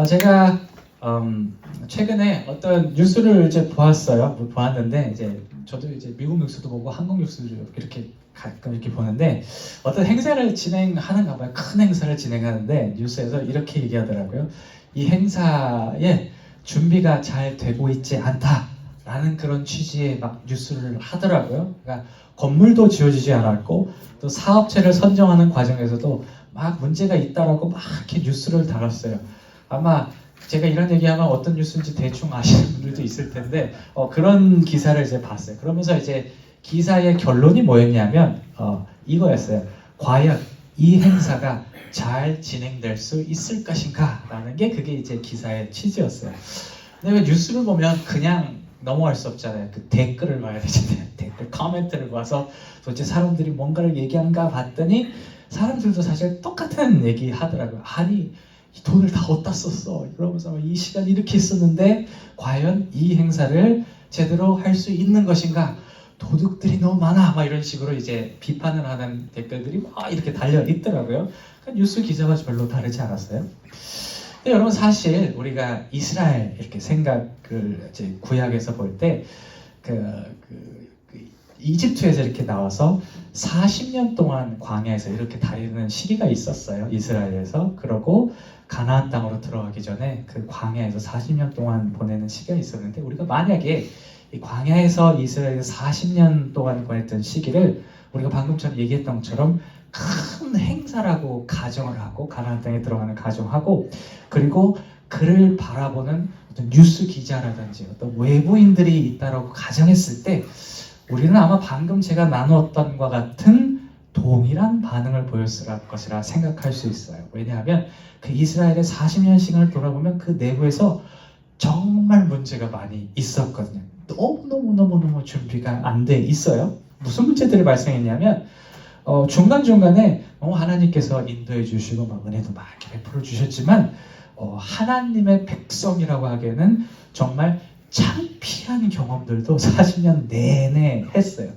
제가 최근에 어떤 뉴스를 이제 보았는데 이제 저도 이제 미국 뉴스도 보고 한국 뉴스를 이렇게 가끔 이렇게 보는데 어떤 행사를 진행하는가 봐요. 큰 행사를 진행하는데 뉴스에서 이렇게 얘기하더라고요. 이 행사에 준비가 잘 되고 있지 않다라는 그런 취지의 막 뉴스를 하더라고요. 그러니까 건물도 지어지지 않았고 또 사업체를 선정하는 과정에서도 막 문제가 있다라고 막 이렇게 뉴스를 달았어요. 아마 제가 이런 얘기하면 어떤 뉴스인지 대충 아시는 분들도 있을 텐데 그런 기사를 이제 봤어요. 그러면서 이제 기사의 결론이 뭐였냐면 이거였어요. 과연 이 행사가 잘 진행될 수 있을 것인가? 라는 게 그게 이제 기사의 취지였어요. 근데 왜 뉴스를 보면 그냥 넘어갈 수 없잖아요. 그 댓글을 봐야 되잖아요. 댓글 코멘트를 봐서 도대체 사람들이 뭔가를 얘기하는가 봤더니 사람들도 사실 똑같은 얘기 하더라고요. 아니 이 돈을 다 어디다 썼어? 이러면서 이 시간 이렇게 있었는데 과연 이 행사를 제대로 할 수 있는 것인가? 도둑들이 너무 많아. 막 이런 식으로 이제 비판을 하는 댓글들이 막 이렇게 달려 있더라고요. 그러니까 뉴스 기사가 별로 다르지 않았어요. 근데 여러분 사실 우리가 이스라엘 이렇게 생각을 이제 구약에서 볼 때 이집트에서 이렇게 나와서 40년 동안 광야에서 이렇게 다니는 시기가 있었어요. 이스라엘에서. 그러고 가나안 땅으로 들어가기 전에 그 광야에서 40년 동안 보내는 시기가 있었는데 우리가 만약에 이 광야에서 이스라엘에서 40년 동안 보냈던 시기를 우리가 방금 전에 얘기했던 것처럼 큰 행사라고 가정을 하고 가나안 땅에 들어가는 가정하고 그리고 그를 바라보는 어떤 뉴스 기자라든지 어떤 외부인들이 있다라고 가정했을 때 우리는 아마 방금 제가 나누었던 것과 같은 동일한 반응을 보였을 것이라 생각할 수 있어요. 왜냐하면 그 이스라엘의 40년씩을 돌아보면 그 내부에서 정말 문제가 많이 있었거든요. 너무 준비가 안 돼 있어요. 무슨 문제들이 발생했냐면 중간중간에 하나님께서 인도해 주시고 막 은혜도 많이 베풀어 주셨지만 하나님의 백성이라고 하기에는 정말 창피한 경험들도 40년 내내 했어요.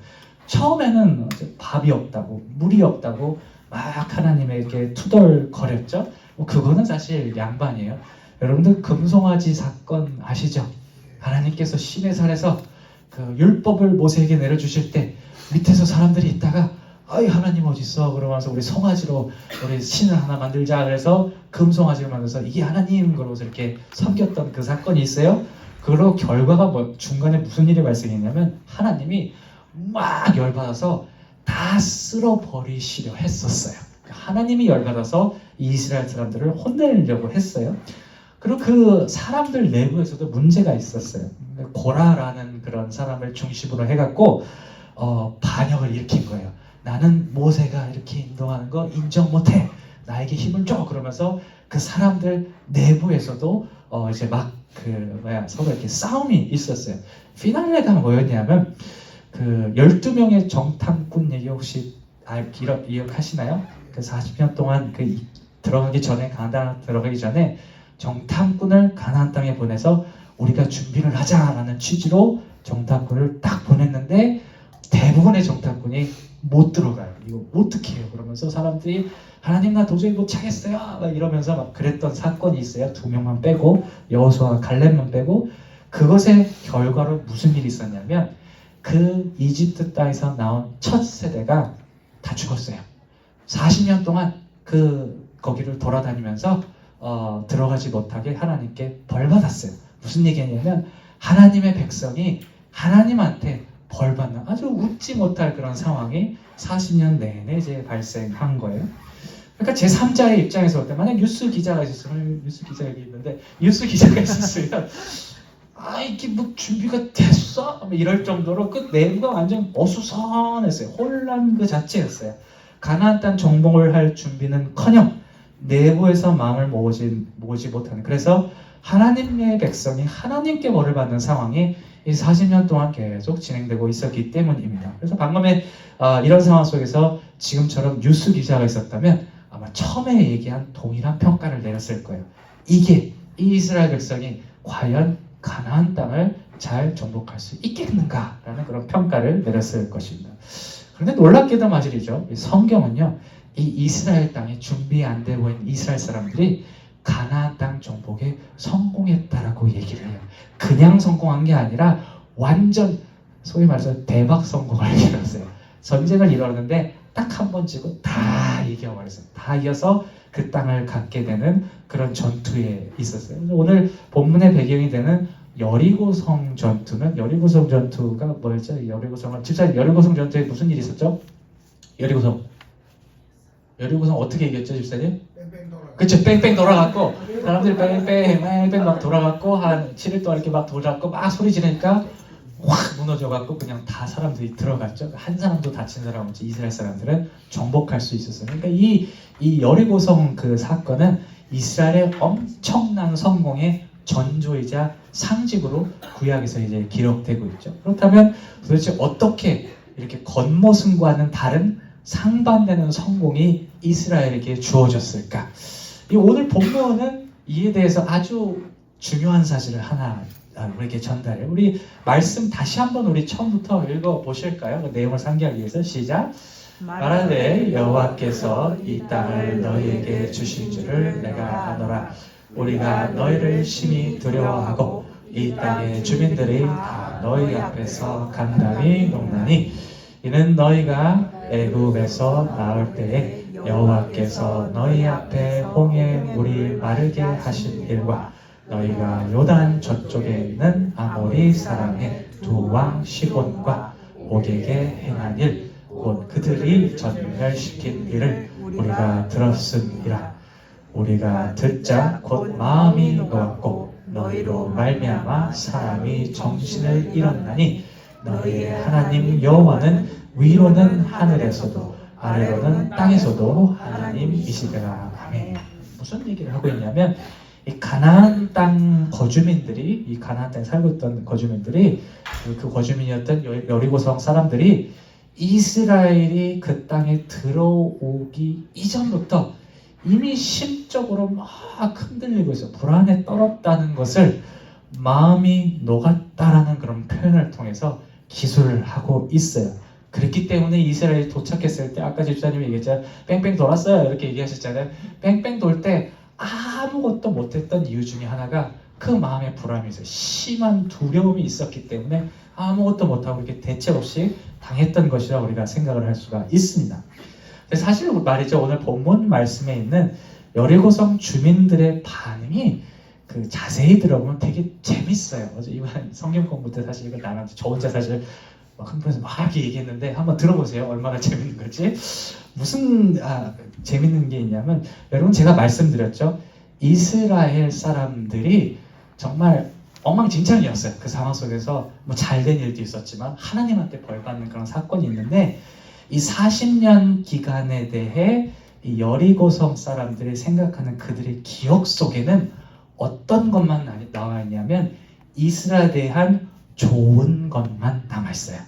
처음에는 밥이 없다고 물이 없다고 막 하나님에게 투덜거렸죠. 그거는 사실 양반이에요. 여러분들 금송아지 사건 아시죠? 하나님께서 시내산에서 그 율법을 모세에게 내려주실 때 밑에서 사람들이 있다가 아이 하나님 어디 있어? 그러면서 우리 송아지로 우리 신을 하나 만들자. 그래서 금송아지를 만들어서 이게 하나님 그러면서 이렇게 섬겼던 그 사건이 있어요. 그리고 결과가 중간에 무슨 일이 발생했냐면 하나님이 막 열받아서 다 쓸어버리시려 했었어요. 하나님이 열받아서 이스라엘 사람들을 혼내려고 했어요. 그리고 그 사람들 내부에서도 문제가 있었어요. 고라라는 그런 사람을 중심으로 해갖고 반역을 일으킨 거예요. 나는 모세가 이렇게 인도하는 거 인정 못해. 나에게 힘을 줘. 그러면서 그 사람들 내부에서도 이제 막 서로 이렇게 싸움이 있었어요. 피날레가 뭐였냐면 그 12명의 정탐꾼 얘기 혹시 기억하시나요? 그 40년 동안 들어가기 전에 가나안 들어가기 전에 정탐꾼을 가나안 땅에 보내서 우리가 준비를 하자라는 취지로 정탐꾼을 딱 보냈는데 대부분의 정탐꾼이 못 들어가요. 이거 어떻게 해요? 그러면서 사람들이 하나님 나 도저히 못 차겠어요. 막 이러면서 막 그랬던 사건이 있어요. 2명만 빼고 여호수아와 갈렙만 빼고 그것의 결과로 무슨 일이 있었냐면 그 이집트 땅에서 나온 첫 세대가 다 죽었어요. 40년 동안 거기를 돌아다니면서 들어가지 못하게 하나님께 벌받았어요. 무슨 얘기냐면 하나님의 백성이 하나님한테 벌받는 아주 웃지 못할 그런 상황이 40년 내내 이제 발생한 거예요. 그러니까 제3자의 입장에서 볼 때 만약 뉴스 기자가 있었으면 뉴스 기자가 있었으면 이게 뭐 준비가 됐어? 이럴 정도로 그 내부가 완전 어수선했어요. 혼란 그 자체였어요. 가나안 땅 정복을 할 준비는커녕 내부에서 마음을 모으지 못하는 그래서 하나님의 백성이 하나님께 벌을 받는 상황이 이 40년 동안 계속 진행되고 있었기 때문입니다. 그래서 방금에 이런 상황 속에서 지금처럼 뉴스 기자가 있었다면 아마 처음에 얘기한 동일한 평가를 내렸을 거예요. 이 이스라엘 백성이 과연 가나안 땅을 잘 정복할 수 있겠는가라는 그런 평가를 내렸을 것입니다. 그런데 놀랍게도 마질이죠. 성경은요, 이 이스라엘 땅에 준비 안 되고 있는 이스라엘 사람들이 가나안 땅 땅 정복에 성공했다라고 얘기를 해요. 그냥 성공한 게 아니라 완전 소위 말해서 대박 성공을 이뤘어요. 전쟁을 이뤘는데 딱 한 번 지고 다 이겨버렸어요. 다 이겨서 그 땅을 갖게 되는 그런 전투에 있었어요. 오늘 본문의 배경이 되는 여리고성 전투는, 여리고성 전투가 뭐였죠? 여리고성은 진짜 여리고성 전투에 무슨 일이 있었죠? 여리고성 어떻게 이겼죠, 집사님? 그쵸, 뺑뺑 돌아갔고 사람들이 뺑뺑 막 돌아갔고 한 7일 동안 이렇게 막 돌아갔고 막 소리 지르니까 확 무너져갖고 그냥 다 사람들이 들어갔죠. 한 사람도 다친 사람 없이 이스라엘 사람들은 정복할 수 있었어요. 그러니까 이 여리고성 그 사건은 이스라엘의 엄청난 성공의 전조이자 상징으로 구약에서 이제 기록되고 있죠. 그렇다면 도대체 어떻게 이렇게 겉모습과는 다른 상반되는 성공이 이스라엘에게 주어졌을까? 이 오늘 본문은 이에 대해서 아주 중요한 사실을 하나 우리에게 전달해. 우리 말씀 다시 한번 우리 처음부터 읽어 보실까요? 그 내용을 상기하기 위해서 시작. 말하되 여호와께서 이 땅을 너희에게 주실 줄을 내가 아노라. 우리가 너희를 심히 두려워하고 이 땅의 주민들이 다 너희 앞에서 간담이 녹나니 이는 너희가 애굽에서 나올 때에 여호와께서 너희 앞에 홍해 물이 마르게 하신 일과 너희가 요단 저쪽에 있는 아모리 사람의 두 왕 시본과 옥에게 행한 일, 곧 그들이 전멸시킨 일을 우리가 들었음이라. 우리가 듣자 곧 마음이 놓았고 너희로 말미암아 사람이 정신을 잃었나니 너희의 하나님 여호와는 위로는 하늘에서도 아래로는 땅에서도 하나님이시더라. 아멘. 무슨 얘기를 하고 있냐면 이 가나안 땅 거주민들이, 이 가나안 땅에 살고 있던 거주민들이, 그 거주민이었던 여리고성 사람들이 이스라엘이 그 땅에 들어오기 이전부터 이미 심적으로 막 흔들리고 있어, 불안에 떨었다는 것을 마음이 녹았다라는 그런 표현을 통해서 기술을 하고 있어요. 그렇기 때문에 이스라엘이 도착했을 때 아까 집사님이 얘기했잖아요. 뺑뺑 돌았어요. 이렇게 얘기하셨잖아요. 뺑뺑 돌 때 아무것도 못했던 이유 중에 하나가 그 마음의 불안이 있어요. 심한 두려움이 있었기 때문에 아무것도 못하고 이렇게 대책 없이 당했던 것이라 우리가 생각을 할 수가 있습니다. 사실 말이죠. 오늘 본문 말씀에 있는 여리고성 주민들의 반응이 그 자세히 들어보면 되게 재밌어요. 어제 이번 성경 공부 때 사실 이거 나한테 저 혼자 사실 흥분해서 막 이렇게 얘기했는데 한번 들어보세요. 얼마나 재밌는 거지? 무슨 재밌는 게 있냐면 여러분 제가 말씀드렸죠. 이스라엘 사람들이 정말 엉망진창이었어요. 그 상황 속에서 뭐 잘된 일도 있었지만 하나님한테 벌받는 그런 사건이 있는데 이 40년 기간에 대해 이 여리고성 사람들이 생각하는 그들의 기억 속에는 어떤 것만 나와 있냐면 이스라엘에 대한 좋은 것만 남아있어요.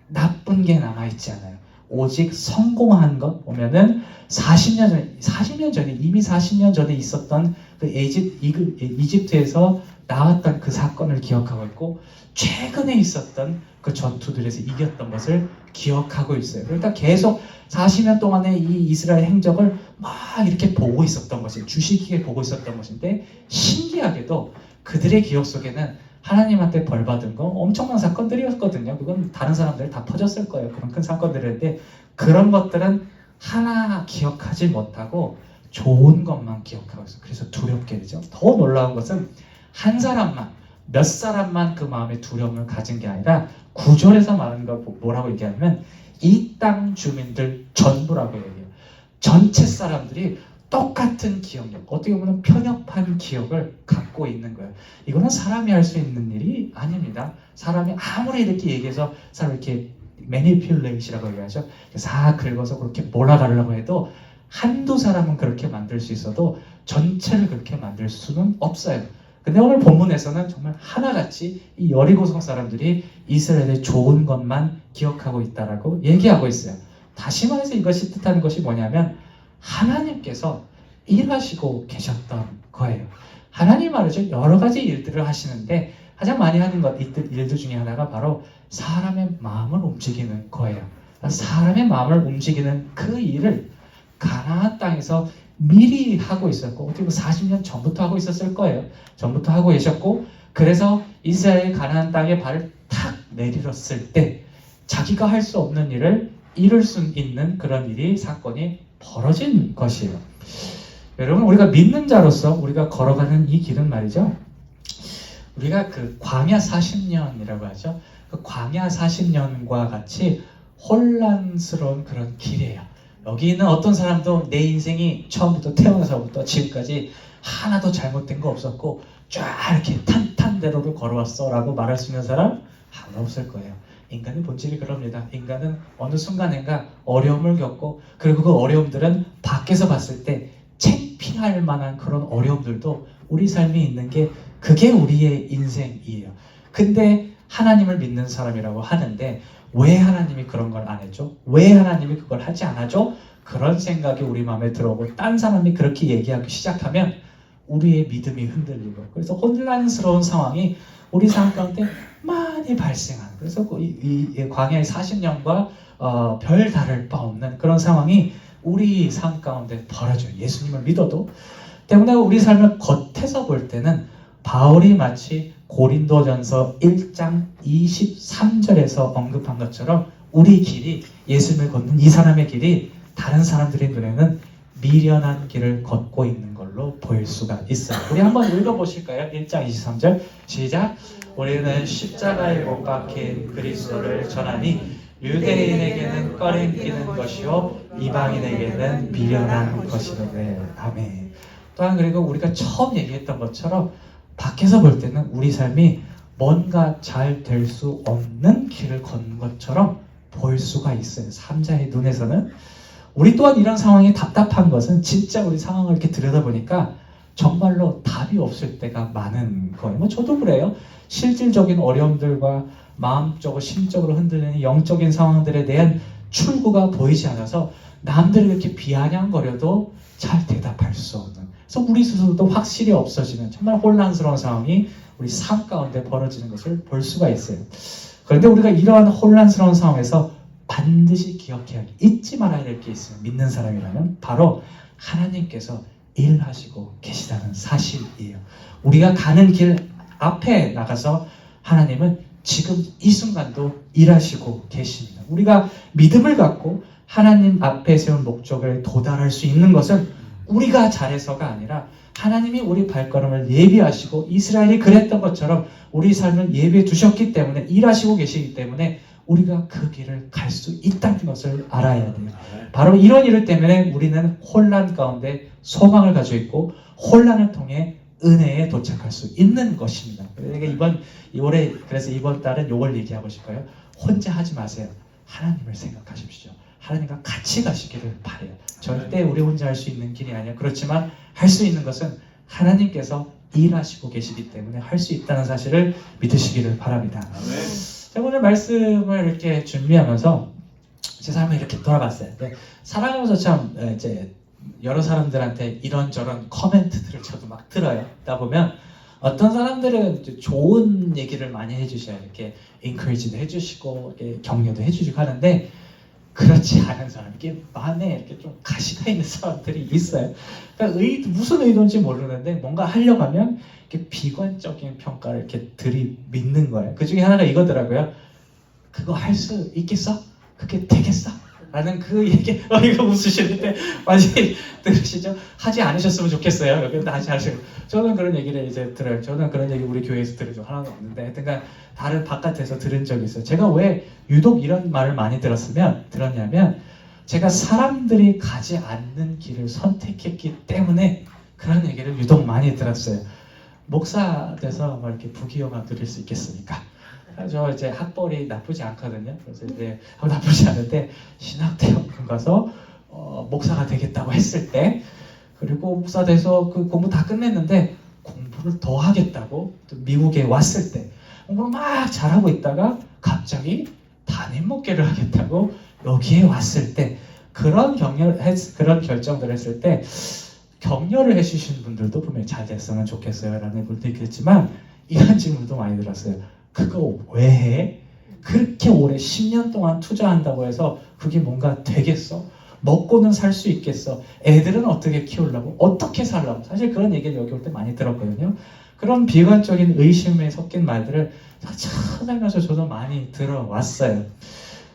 나쁜 게 남아있지 않아요. 오직 성공한 것 보면은 40년 전에 이미 40년 전에 있었던 그 이집트에서 나왔던 그 사건을 기억하고 있고 최근에 있었던 그 전투들에서 이겼던 것을 기억하고 있어요. 그러니까 계속 40년 동안의 이 이스라엘 행적을 막 이렇게 보고 있었던 것이 주시기에 보고 있었던 것인데 신기하게도 그들의 기억 속에는 하나님한테 벌받은 거 엄청난 사건들이었거든요. 그건 다른 사람들 다 퍼졌을 거예요. 그런 큰 사건들인데 그런 것들은 하나 기억하지 못하고 좋은 것만 기억하고 있어요. 그래서 두렵게 되죠. 더 놀라운 것은 한 사람만, 몇 사람만 그 마음의 두려움을 가진 게 아니라 9절에서 말하는 거 뭐라고 얘기하면 이 땅 주민들 전부라고 얘기해요. 전체 사람들이 똑같은 기억력, 어떻게 보면 편협한 기억을 갖고 있는 거예요. 이거는 사람이 할 수 있는 일이 아닙니다. 사람이 아무리 이렇게 얘기해서 사람 이렇게 매니퓰레이시라고 얘기하죠. 싹 긁어서 그렇게 몰아가려고 해도 한두 사람은 그렇게 만들 수 있어도 전체를 그렇게 만들 수는 없어요. 근데 오늘 본문에서는 정말 하나같이 이 여리고성 사람들이 이스라엘의 좋은 것만 기억하고 있다라고 얘기하고 있어요. 다시 말해서 이것이 뜻하는 것이 뭐냐면 하나님께서 일하시고 계셨던 거예요. 하나님 말이죠. 여러 가지 일들을 하시는데 가장 많이 하는 일들 중에 하나가 바로 사람의 마음을 움직이는 거예요. 사람의 마음을 움직이는 그 일을 가나안 땅에서 미리 하고 있었고 어떻게 보면 40년 전부터 하고 있었을 거예요. 전부터 하고 계셨고 그래서 이스라엘 가나안 땅에 발을 탁 내밀었을 때 자기가 할 수 없는 일을 이룰 수 있는 그런 일이 사건이 벌어진 것이에요. 여러분 우리가 믿는 자로서 우리가 걸어가는 이 길은 말이죠. 우리가 그 광야 40년이라고 하죠. 그 광야 40년과 같이 혼란스러운 그런 길이에요. 여기 있는 어떤 사람도 내 인생이 처음부터 태어나서부터 지금까지 하나도 잘못된 거 없었고 쫙 이렇게 탄탄대로로 걸어왔어 라고 말할 수 있는 사람 하나도 없을 거예요. 인간의 본질이 그럽니다. 인간은 어느 순간인가 어려움을 겪고 그리고 그 어려움들은 밖에서 봤을 때 창피할 만한 그런 어려움들도 우리 삶에 있는 게 그게 우리의 인생이에요. 근데 하나님을 믿는 사람이라고 하는데 왜 하나님이 그런 걸 안 했죠? 왜 하나님이 그걸 하지 않아줘? 그런 생각이 우리 마음에 들어오고 딴 사람이 그렇게 얘기하기 시작하면 우리의 믿음이 흔들리고 그래서 혼란스러운 상황이 우리 삶 가운데 많이 발생하는 그래서 이 광야의 40년과 별 다를 바 없는 그런 상황이 우리 삶 가운데 벌어져요. 예수님을 믿어도 때문에 우리 삶을 겉에서 볼 때는 바울이 마치 고린도전서 1장 23절에서 언급한 것처럼 우리 길이 예수님을 걷는 이 사람의 길이 다른 사람들의 눈에는 미련한 길을 걷고 있는 걸로 보일 수가 있어요. 우리 한번 읽어보실까요? 1장 23절 시작. 우리는 십자가에 못 박힌 그리스도를 전하니 유대인에게는 꺼림끼는 것이요 이방인에게는 미련한 것이로되. 아멘. 또한 그리고 우리가 처음 얘기했던 것처럼 밖에서 볼 때는 우리 삶이 뭔가 잘 될 수 없는 길을 걷는 것처럼 보일 수가 있어요. 삼자의 눈에서는. 우리 또한 이런 상황이 답답한 것은 진짜 우리 상황을 이렇게 들여다보니까 정말로 답이 없을 때가 많은 거예요. 뭐 저도 그래요. 실질적인 어려움들과 마음적으로 심적으로 흔들리는 영적인 상황들에 대한 출구가 보이지 않아서 남들이 이렇게 비아냥거려도 잘 대답할 수 없는, 그래서 우리 스스로도 확실히 없어지는 정말 혼란스러운 상황이 우리 삶 가운데 벌어지는 것을 볼 수가 있어요. 그런데 우리가 이러한 혼란스러운 상황에서 반드시 기억해야 잊지 말아야 될 게 있어요. 믿는 사람이라면 바로 하나님께서 일하시고 계시다는 사실이에요. 우리가 가는 길 앞에 나가서 하나님은 지금 이 순간도 일하시고 계십니다. 우리가 믿음을 갖고 하나님 앞에 세운 목적을 도달할 수 있는 것은 우리가 잘해서가 아니라 하나님이 우리 발걸음을 예비하시고 이스라엘이 그랬던 것처럼 우리 삶을 예비해 두셨기 때문에 일하시고 계시기 때문에 우리가 그 길을 갈 수 있다는 것을 알아야 돼요. 바로 이런 일 때문에 우리는 혼란 가운데 소망을 가지고 있고 혼란을 통해 은혜에 도착할 수 있는 것입니다. 그러니까 그래서 이번 달은 이걸 얘기하고 싶어요. 혼자 하지 마세요. 하나님을 생각하십시오. 하나님과 같이 가시기를 바라요. 절대 우리 혼자 할 수 있는 길이 아니에요. 그렇지만 할 수 있는 것은 하나님께서 일하시고 계시기 때문에 할 수 있다는 사실을 믿으시기를 바랍니다. 제가 오늘 말씀을 이렇게 준비하면서 제 삶을 이렇게 돌아봤어요. 살아가면서 참 이제 여러 사람들한테 이런저런 코멘트들을 저도 막 들어요. 그러다 보면 어떤 사람들은 좋은 얘기를 많이 해주셔요. 이렇게 encourage도 해주시고 이렇게 격려도 해주시고 하는데 그렇지 않은 사람, 이게 마음에 이렇게 좀 가시가 있는 사람들이 있어요. 그러니까 무슨 의도인지 모르는데 뭔가 하려고 하면 이렇게 비관적인 평가를 이렇게 들이밀는 거예요. 그 중에 하나가 이거더라고요. 그거 할 수 있겠어? 그게 되겠어? 라는 그 얘기, 이거 웃으시는데 많이 들으시죠? 하지 않으셨으면 좋겠어요. 여기 다시 하시고. 저는 그런 얘기를 이제 들어요. 저는 그런 얘기 우리 교회에서 들은 적 하나도 없는데 하여튼간 다른 바깥에서 들은 적이 있어요. 제가 왜 유독 이런 말을 많이 들었냐면 제가 사람들이 가지 않는 길을 선택했기 때문에 그런 얘기를 유독 많이 들었어요. 목사 돼서 뭐 이렇게 부귀영화 누릴 수 있겠습니까? 저 이제 학벌이 나쁘지 않거든요. 그래서 이제 나쁘지 않은데 신학대학원 가서 목사가 되겠다고 했을 때, 그리고 목사 돼서 그 공부 다 끝냈는데 공부를 더 하겠다고 또 미국에 왔을 때 공부를 막 잘하고 있다가 갑자기 담임 목회를 하겠다고 여기에 왔을 때 그런 결정들을 했을 때 격려를 해주신 분들도 분명히 잘 됐으면 좋겠어요 라는 분도 있겠지만 이런 질문도 많이 들었어요. 그거 왜 해? 그렇게 오래 10년 동안 투자한다고 해서 그게 뭔가 되겠어? 먹고는 살 수 있겠어? 애들은 어떻게 키우려고? 어떻게 살려고? 사실 그런 얘기를 여기 올 때 많이 들었거든요. 그런 비관적인 의심에 섞인 말들을 찾아가서 저도 많이 들어왔어요.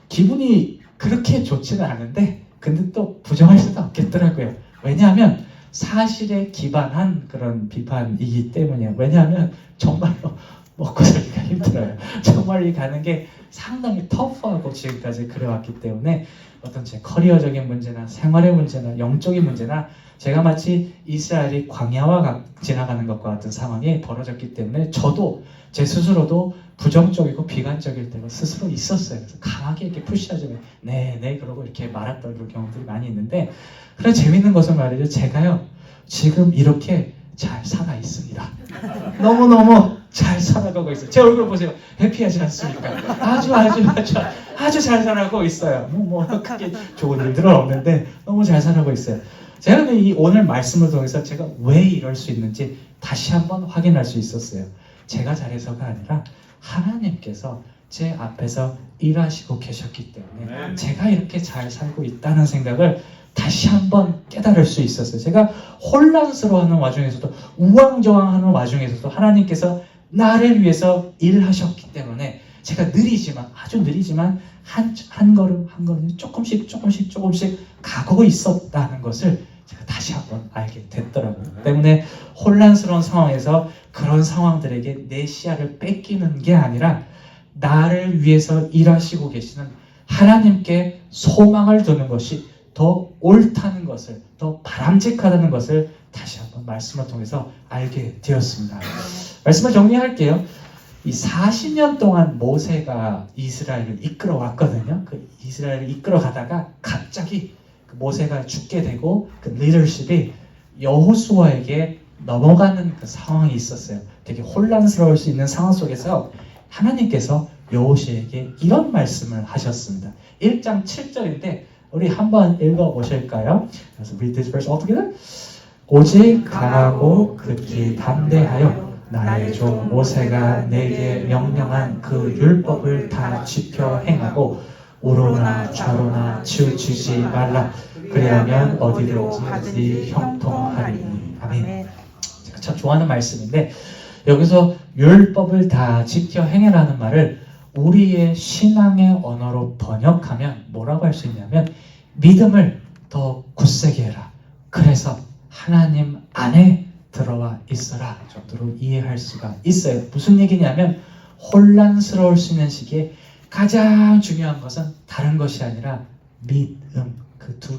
기분이 그렇게 좋지는 않은데 근데 또 부정할 수도 없겠더라고요. 왜냐하면 사실에 기반한 그런 비판이기 때문이에요. 왜냐하면 정말로 먹고 살기가 힘들어요. 정말 이 가는 게 상당히 터프하고 지금까지 그래왔기 때문에 어떤 제 커리어적인 문제나 생활의 문제나 영적인 문제나 제가 마치 이스라엘이 광야와 지나가는 것과 같은 상황이 벌어졌기 때문에 저도 제 스스로도 부정적이고 비관적일 때가 스스로 있었어요. 그래서 강하게 이렇게 푸시하자면 네 그러고 이렇게 말았던 그런 경우들이 많이 있는데 그래 재밌는 것은 말이죠. 제가요 지금 이렇게 잘 살아 있습니다. 너무너무 잘 살아가고 있어요. 제 얼굴 보세요. 해피하지 않습니까? 아주 잘 살아가고 있어요. 뭐 크게 좋은 일들은 없는데 너무 잘 살아가고 있어요. 제가 이 오늘 말씀을 통해서 제가 왜 이럴 수 있는지 다시 한번 확인할 수 있었어요. 제가 잘해서가 아니라 하나님께서 제 앞에서 일하시고 계셨기 때문에 제가 이렇게 잘 살고 있다는 생각을 다시 한번 깨달을 수 있었어요. 제가 혼란스러워하는 와중에서도 우왕좌왕하는 와중에서도 하나님께서 나를 위해서 일하셨기 때문에 제가 느리지만 아주 느리지만 한 걸음 한 걸음 조금씩 가고 있었다는 것을 제가 다시 한번 알게 됐더라고요. 때문에 혼란스러운 상황에서 그런 상황들에게 내 시야를 뺏기는 게 아니라 나를 위해서 일하시고 계시는 하나님께 소망을 두는 것이 더 옳다는 것을, 더 바람직하다는 것을 다시 한번 말씀을 통해서 알게 되었습니다. 말씀을 정리할게요. 이 40년 동안 모세가 이스라엘을 이끌어 왔거든요. 그 이스라엘을 이끌어 가다가 갑자기 그 모세가 죽게 되고 그 리더십이 여호수아에게 넘어가는 그 상황이 있었어요. 되게 혼란스러울 수 있는 상황 속에서 하나님께서 여호수아에게 이런 말씀을 하셨습니다. 1장 7절인데 우리 한번 읽어보실까요? 그래서 read this verse all together. 오직 강하고 극히 담대하여 나의 종 모세가 내게 명령한 그 율법을 다 지켜 행하고 우로나 좌로나 치우치지 말라. 그래야면 어디든지 형통하리니. 아멘. 제가 참 좋아하는 말씀인데 여기서 율법을 다 지켜 행해라는 말을 우리의 신앙의 언어로 번역하면 뭐라고 할 수 있냐면 믿음을 더 굳세게 해라. 그래서 하나님 안에 들어와 있어라 정도로 이해할 수가 있어요. 무슨 얘기냐면 혼란스러울 수 있는 시기에 가장 중요한 것은 다른 것이 아니라 믿음, 그 두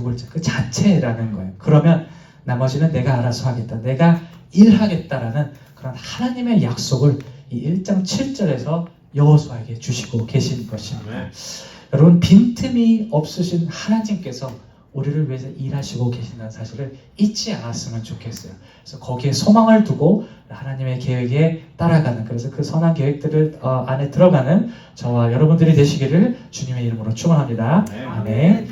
글자 그 자체라는 거예요. 그러면 나머지는 내가 알아서 하겠다, 내가 일하겠다라는 그런 하나님의 약속을 이 1장 7절에서 여호수아에게 주시고 계신 것입니다. 여러분 빈틈이 없으신 하나님께서 우리를 위해서 일하시고 계신다는 사실을 잊지 않았으면 좋겠어요. 그래서 거기에 소망을 두고 하나님의 계획에 따라가는, 그래서 그 선한 계획들을 안에 들어가는 저와 여러분들이 되시기를 주님의 이름으로 축원합니다. 아멘.